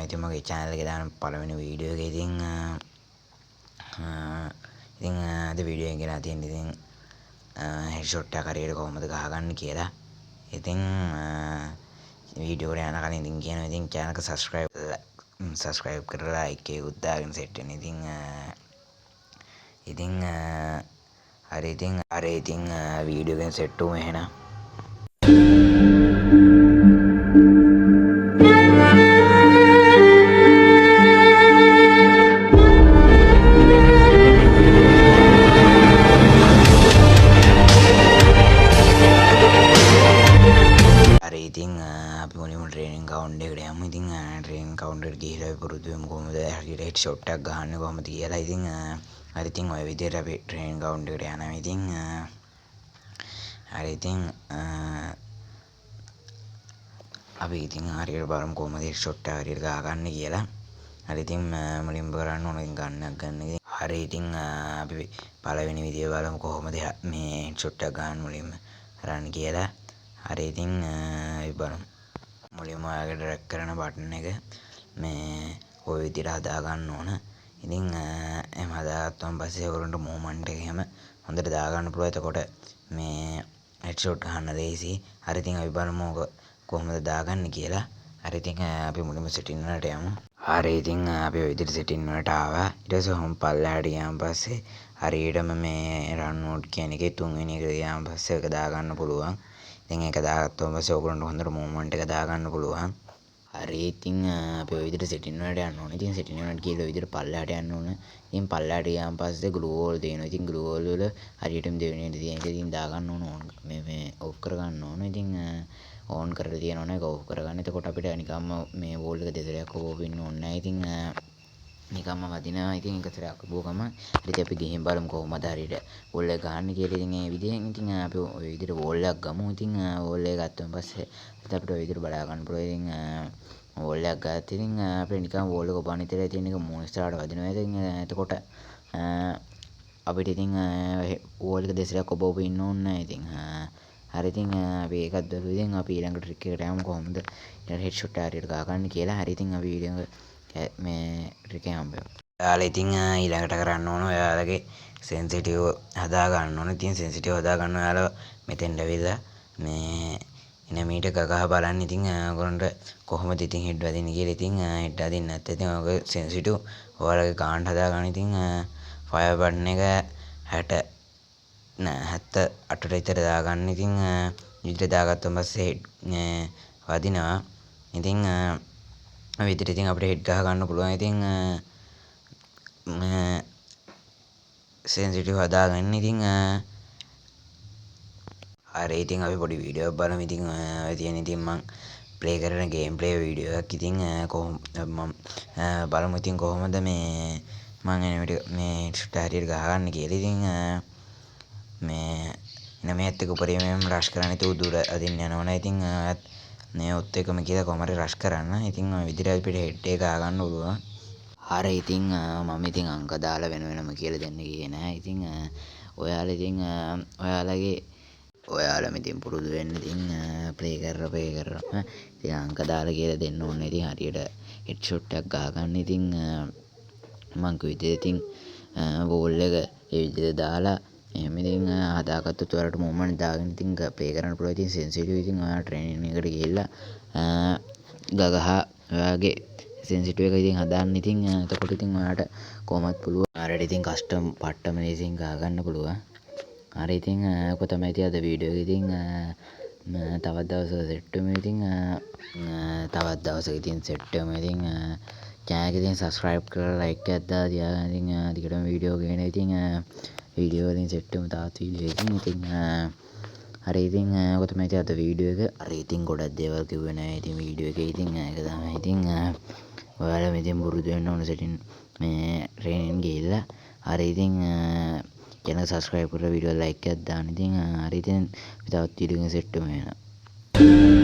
ඉතින් මගේ channel එකේ දාන පළවෙනි වීඩියෝ එක. ඉතින් අද වීඩියෝ එක ගෙනා තියෙන්නේ ඉතින් headshot එක හරියට කොහොමද ගහගන්නේ කියලා. ඉතින් වීඩියෝ එකට යන කලින් ඉතින් කියනවා ඉතින් channel එක subscribe කරලා like එකකුත් දාගෙන set වෙන්න. ඉතින් හරි ඉතින් වීඩියෝ එකෙන් set වෙමු එහෙනම්. ඉතින් අපි මුලින්ම ට්‍රේනින් ග්‍රවුන්ඩ් එකට යමු. ඉතින් ට්‍රේනින් ග්‍රවුන්ඩ් එකට ගිහිල්ලා අපි පුරුදු වෙමු කොහොමද හරියට හෙඩ් ෂොට් එකක් ගහන්නේ කොහොමද කියලා. ඉතින් හරි ඉතින් ඔය විදිහට අපි ට්‍රේනින් ග්‍රවුන්ඩ් එකට යනවා. ඉතින් හරි ඉතින් අපි ඉතින් හරියට බලමු කොහොමද හෙඩ් ෂොට් එක හරියට ගහගන්නේ කියලා. හරි ඉතින් මුලින්ම කරන්න ඕන ඉතින් ගන්නක් ගන්න. ඉතින් හරි ඉතින් අපි පළවෙනි විදිය බලමු කොහොමද මේ හෙඩ් ෂොට් එක ගන්න මුලින්ම කරන්න කියලා. හරි ඉතින් අපි බලමු. මුලින්ම ඔයාගේ ඩ්‍රැග් කරන බටන් එක මේ ඔය විදිහට හදා ගන්න ඕන. ඉතින් එහෙම හදාගත්තාම පස්සේ ඔයගොල්ලන්ට මූවමන්ට් එක එහෙම හොඳට දාගන්න පුළුවන්. එතකොට මේ හෙඩ් ෂොට් ගන්න ලේසි. හරි ඉතින් අපි බලමු ඔක කොහොමද දාගන්නේ කියලා. හරි ඉතින් අපි මුලින්ම සෙටින් වලට යමු. හරි ඉතින් අපි ඔය විදිහට සෙටින් වලට ආවා. ඊට පස්සේ හොම් පල්ලෙහාට ගියාන් පස්සේ හරියටම මේ රන් මෝඩ් කියන එකේ තුන්වෙනි එක ගියාන් පස්සේ ඒක දාගන්න පුළුවන්. ඉතින් ඒක දාගත්තාම පස්සේ ඔයගොල්ලන්ට හොඳට මූවමන්ට් එක දාගන්න පුළුවන්. හරි ඉතින් අපි ඔය විදිහට සෙටින් වලට යන්න ඕනේ. ඉතින් සෙටින් වලට ගිහලා ඔය විදිහට පල්ලෙහාට යන්න ඕනේ. ඉතින් පල්ලෙහාට ගියාන් පස්සේ ග්ලූ වෝල් තියෙනවා. ඉතින් ග්ලූ වෝල් වල හරියටම දෙවෙනියට තියෙන එක ඉතින් දාගන්න ඕන. මේ ඔෆ් කරගන්න ඕන. ඉතින් ඕන් කරලා තියෙනවනේ ඒක ඔෆ් කරගන්න. එතකොට අපිට නිකම්ම මේ වෝල් එක දෙතරයක් ඔබ ඉන්න ඕනේ නැහැ. ඉතින් නිකම්ම වදිනවා. ඉතින් එක සැරයක් ඔබුවම ඉතින් අපි ගිහින් බලමු කොහොමද හරියට වෝල් එක ගන්න කියලා. ඉතින් ඒ විදිහෙන් ඉතින් අපි ඔය විදිහට වෝල් එකක් ගමු. ඉතින් වෝල් එක ගත්තාන් පස්සේ අපිට ඔය විදිහට බලා ගන්න පුළුවන්. ඉතින් වෝල් එකක් ගත්තා. ඉතින් අපිට නිකන් වෝල් එක ඔබන්න ඉතලා තියෙන එක මූණ ඉස්සරහට වදිනවා. ඉතින් එතකොට අපිට ඉතින් වෝල් එක දෙසරයක් ඔබ ඉන්න ඕනේ නැහැ. ඉතින් හරි ඉතින් අපි ඒකත් බලමු. ඉතින් අපි ඊළඟ ට්‍රික් එකට යමු කොහොමද හෙඩ් ෂොට් හරියට ගහගන්න කියලා. හරි ඉතින් අපි වීඩියෝ මේ ට්‍රික් එක හම්බ වෙමු. ඔයාලා ඉතින් ඊළඟට කරන්න ඕන ඔයාලගේ සෙන්සිටිව් හදා ගන්න ඕන. ඉතින් සෙන්සිටිව් හදා ගන්න ඔයාලා මෙතෙන්ට ඇවිල්ලා මේ එනමීට ගගහ බලන්න. ඉතින් ඔයගොල්ලන්ට කොහොමද ඉතින් හෙඩ් වදින්නේ කියලා. ඉතින් හෙඩ් වදින්නේ නැත්නම් ඉතින් ඔයගොල්ලෝ සෙන්සිටිව් ඔයාලගේ ගානට හදා ගන්න. ඉතින් ෆයර් බටන් එක 78ට විතර දාගන්න. ඉතින් විදිහට දාගත්තාම පස්සේ හෙඩ් වදිනවා. ඉතින් ඔය විදිහට ඉතින් අපිට හෙඩ් ගහ ගන්න පුළුවන්. ඉතින් සෙන්සිටිව් හදාගන්න. ඉතින් හරි ඉතින් අපි පොඩි වීඩියෝ එකක් බලමු. ඉතින් ඔය තියෙන ඉතින් මම ප්ලේ කරන ගේම් ප්ලේ වීඩියෝ එකක්. ඉතින් මම බලමු ඉතින් කොහොමද මේ මම එනවිට මේ ෂොට් හරියට ගහගන්න කියලා. ඉතින් මේ එනමෙත් එක උපරිමයෙන් රෂ් කරන්න. ඉතින් දුර අදින්න යනවනේ. ඉතින් මේ ඔත් එකම කියලා කොහම හරි රෂ් කරන්න. ඉතින් ඔය විදිහට අපිට හෙඩ් එක ගහගන්න පුළුවන්. හරි ඉතින් මම ඉතින් අංක දාලා වෙන වෙනම කියලා දෙන්න ගියේ නෑ. ඉතින් ඔයාලා ඉතින් ඔයාලම ඉතින් පුරුදු වෙන්න. ඉතින් ප්ලේ කරලා ඉතින් අංක දාලා කියලා දෙන්න ඕනේ. ඉතින් හරියට හෙඩ් ෂොට් එකක් ගහගන්න. ඉතින් මං කිව්ව විදිහට ඉතින් වෝල් එක ඒ විදිහට දාලා එහෙම ඉතින් හදාගත්තොත් ඔයාලට මූවමන්ට් දාගෙන ඉතින් ප්ලේ කරන්න පුළුවන්. ඉතින් සෙන්සිටිව් ඉතින් ඔයාලා ට්‍රේනින් එකට ගිහිල්ලා ගගහ ඔයාගේ සෙන්සිටිව් එක ඉතින් හදාන්න. ඉතින් එතකොට ඉතින් ඔයාලට කොහොමත් පුළුවන්. ඔයාලට ඉතින් කස්ටම් පට්ටම ලේසියෙන් ගහගන්න පුළුවන්. හරි ඉතින් ඔක තමයි ඉතින් අද වීඩියෝ එක. ඉතින් තවත් දවසක සෙට් වෙමු. ඉතින් තවත් දවසක ඉතින් සෙට් වෙමු. ඉතින් channel එක ඉතින් subscribe කරලා like එකක් දාලා තියාගන්න. ඉතින් දිගටම වීඩියෝ ගේන. ඉතින් වීඩියෝ වලින් සෙට් වෙමු තවත් වීඩියෝ එකකින්. ඉතින් හරි ඉතින් ඔක තමයි ඉතින් අද වීඩියෝ එක. හරි ඉතින් ගොඩක් දේවල් කිව්වේ නෑ ඉතින් වීඩියෝ එකේ. ඉතින් ඒක තමයි. ඉතින් ඔයාලා මෙතෙන් පුරුදු වෙන්න ඕන සෙටින් මේ ට්‍රේනින් ගිහිල්ලා. හරි ඉතින් channel subscribe කරලා වීඩියෝ like එකක් දාන්න. ඉතින් හරි ඉතින් තවත් වීඩියෝ එකකින් සෙට් වෙමු එහෙනම්.